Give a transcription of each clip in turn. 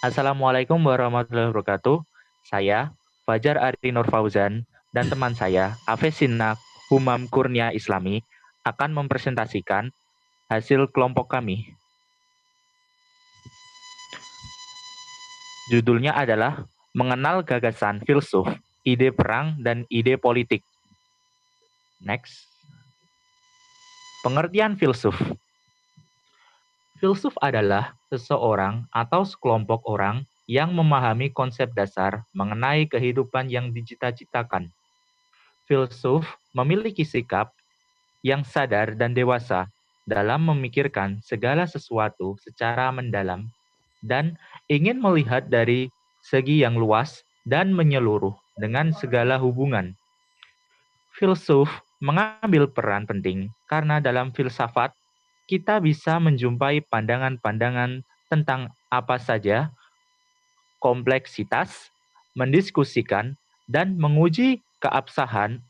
Assalamualaikum warahmatullahi wabarakatuh. Saya Fajar Ari Nur Fauzan dan teman saya Hafiz Sinak Humam Kurnia Islami akan mempresentasikan hasil kelompok kami. Judulnya adalah Mengenal Gagasan Filsuf, Ide Perang, dan Ide Politik. Next. Pengertian filsuf. Filsuf adalah seseorang atau sekelompok orang yang memahami konsep dasar mengenai kehidupan yang dicita-citakan. Filsuf memiliki sikap yang sadar dan dewasa dalam memikirkan segala sesuatu secara mendalam dan ingin melihat dari segi yang luas dan menyeluruh dengan segala hubungan. Filsuf mengambil peran penting karena dalam filsafat kita bisa menjumpai pandangan-pandangan tentang apa saja, kompleksitas, mendiskusikan, dan menguji keabsahan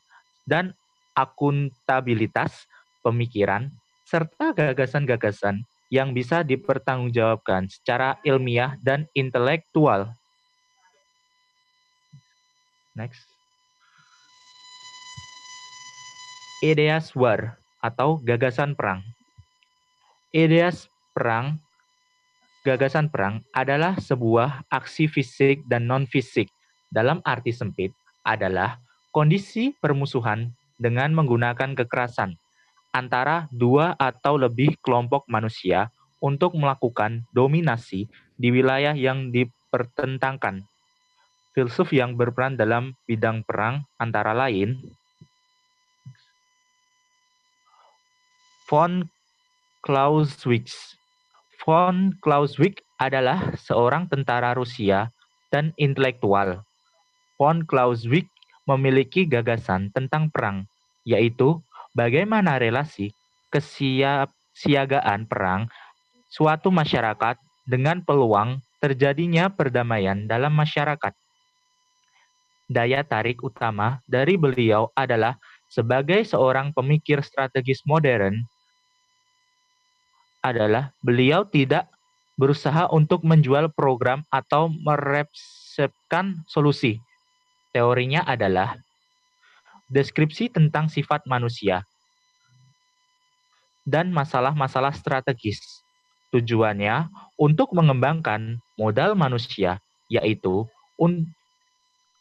dan akuntabilitas pemikiran, serta gagasan-gagasan yang bisa dipertanggungjawabkan secara ilmiah dan intelektual. Next. Ideas war atau gagasan perang. Ideas perang, gagasan perang adalah sebuah aksi fisik dan non-fisik. Dalam arti sempit adalah kondisi permusuhan dengan menggunakan kekerasan antara dua atau lebih kelompok manusia untuk melakukan dominasi di wilayah yang dipertentangkan. Filsuf yang berperan dalam bidang perang antara lain von Clausewitz. Von Clausewitz adalah seorang tentara Rusia dan intelektual. Von Clausewitz memiliki gagasan tentang perang, yaitu bagaimana relasi kesiapsiagaan perang suatu masyarakat dengan peluang terjadinya perdamaian dalam masyarakat. Daya tarik utama dari beliau adalah sebagai seorang pemikir strategis modern adalah beliau tidak berusaha untuk menjual program atau meresepkan solusi. Teorinya adalah deskripsi tentang sifat manusia dan masalah-masalah strategis. Tujuannya untuk mengembangkan modal manusia, yaitu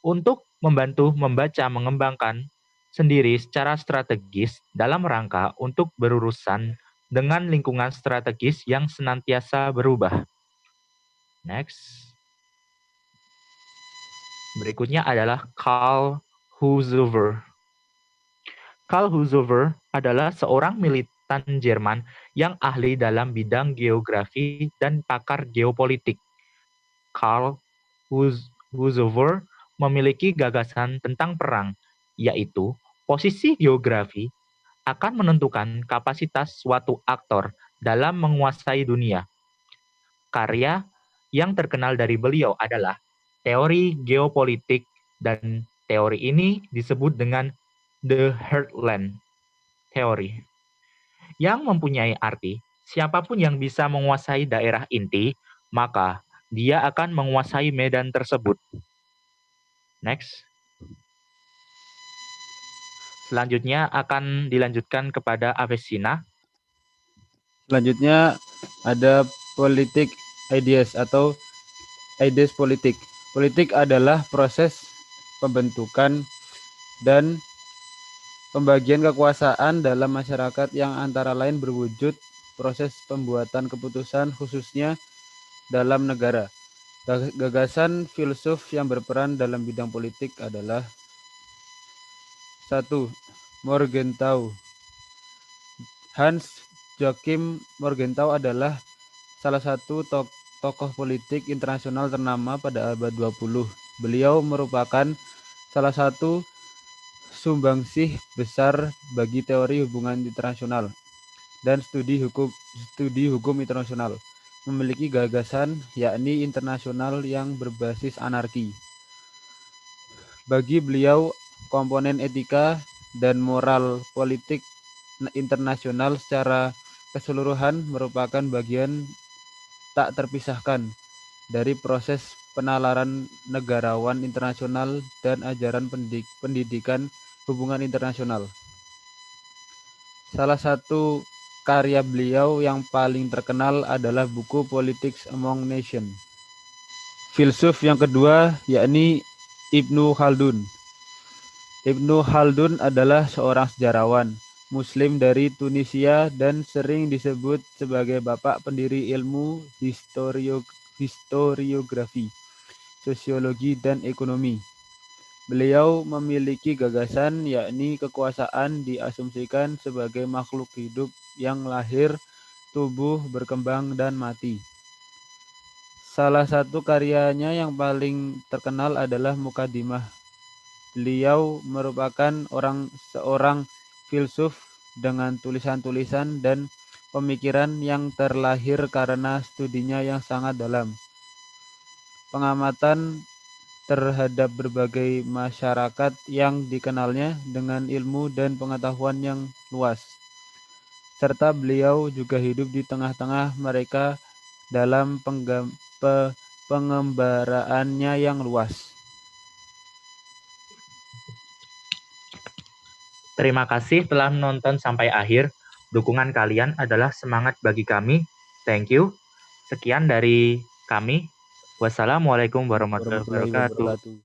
untuk membantu membaca mengembangkan sendiri secara strategis dalam rangka untuk berurusan dengan lingkungan strategis yang senantiasa berubah. Next. Berikutnya adalah Karl Husserl. Karl Husserl adalah seorang militan Jerman yang ahli dalam bidang geografi dan pakar geopolitik. Karl Husserl memiliki gagasan tentang perang, yaitu posisi geografi akan menentukan kapasitas suatu aktor dalam menguasai dunia. Karya yang terkenal dari beliau adalah teori geopolitik, dan teori ini disebut dengan The Heartland Theory, yang mempunyai arti siapapun yang bisa menguasai daerah inti, maka dia akan menguasai medan tersebut. Next. Selanjutnya akan dilanjutkan kepada Avesina. Selanjutnya ada politik ideas atau ideas politik. Politik adalah proses pembentukan dan pembagian kekuasaan dalam masyarakat yang antara lain berwujud proses pembuatan keputusan khususnya dalam negara. Gagasan filsuf yang berperan dalam bidang politik adalah 1. Morgenthau. Hans Joachim Morgenthau adalah salah satu tokoh politik internasional ternama pada abad 20. Beliau merupakan salah satu sumbangsih besar bagi teori hubungan internasional dan studi hukum internasional. Memiliki gagasan yakni internasional yang berbasis anarki. Bagi beliau, komponen etika dan moral politik internasional secara keseluruhan merupakan bagian tak terpisahkan dari proses penalaran negarawan internasional dan ajaran pendidikan hubungan internasional. Salah satu karya beliau yang paling terkenal adalah buku Politics Among Nations. Filsuf yang kedua yakni Ibnu Khaldun. Ibnu Khaldun adalah seorang sejarawan Muslim dari Tunisia dan sering disebut sebagai bapak pendiri ilmu historiografi, sosiologi, dan ekonomi. Beliau memiliki gagasan yakni kekuasaan diasumsikan sebagai makhluk hidup yang lahir, tumbuh, berkembang, dan mati. Salah satu karyanya yang paling terkenal adalah Mukadimah. Beliau merupakan seorang filsuf dengan tulisan-tulisan dan pemikiran yang terlahir karena studinya yang sangat dalam. Pengamatan terhadap berbagai masyarakat yang dikenalnya dengan ilmu dan pengetahuan yang luas. Serta beliau juga hidup di tengah-tengah mereka dalam pengembaraannya yang luas. Terima kasih telah menonton sampai akhir. Dukungan kalian adalah semangat bagi kami. Thank you. Sekian dari kami. Wassalamualaikum warahmatullahi wabarakatuh.